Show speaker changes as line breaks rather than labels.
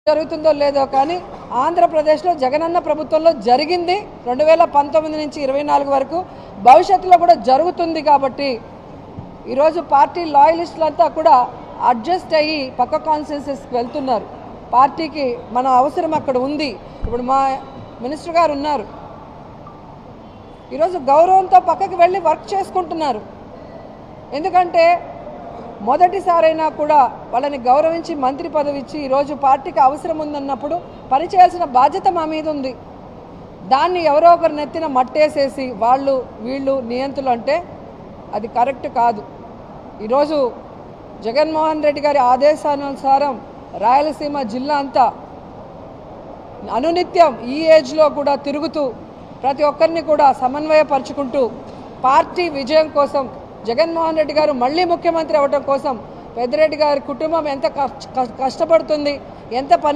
జరుగుతుందో లేదో కానీ ఆంధ్రప్రదేశ్లో జగనన్న ప్రభుత్వంలో జరిగింది 2019 నుంచి 24 వరకు భవిష్యత్తులో కూడా జరుగుతుంది కాబట్టి ఈరోజు పార్టీ లాయలిస్టులంతా కూడా అడ్జస్ట్ అయ్యి పక్క కాన్స్టిట్యున్సీస్కి వెళ్తున్నారు. పార్టీకి మన అవసరం అక్కడ ఉంది. ఇప్పుడు మా మినిస్టర్ గారు ఉన్నారు, ఈరోజు గౌరవంతో పక్కకి వెళ్ళి వర్క్ చేసుకుంటున్నారు. ఎందుకంటే మొదటిసారైనా కూడా వాళ్ళని గౌరవించి మంత్రి పదవి ఇచ్చి ఈరోజు పార్టీకి అవసరం ఉందన్నప్పుడు పనిచేయాల్సిన బాధ్యత మా మీద ఉంది. దాన్ని ఎవరో ఒకరు నెత్తిన మట్టేసేసి వాళ్ళు వీళ్ళు నియంత్రులు అంటే అది కరెక్ట్ కాదు. ఈరోజు జగన్మోహన్ రెడ్డి గారి ఆదేశానుసారం రాయలసీమ జిల్లా అంతా అనునిత్యం ఈ ఏజ్లో కూడా తిరుగుతూ ప్రతి ఒక్కరిని కూడా సమన్వయపరుచుకుంటూ పార్టీ విజయం కోసం జగన్మోహన్ రెడ్డి గారు మళ్ళీ ముఖ్యమంత్రి అవ్వడం కోసం పెద్దిరెడ్డి గారి కుటుంబం ఎంత కష్టపడుతుంది, ఎంత పని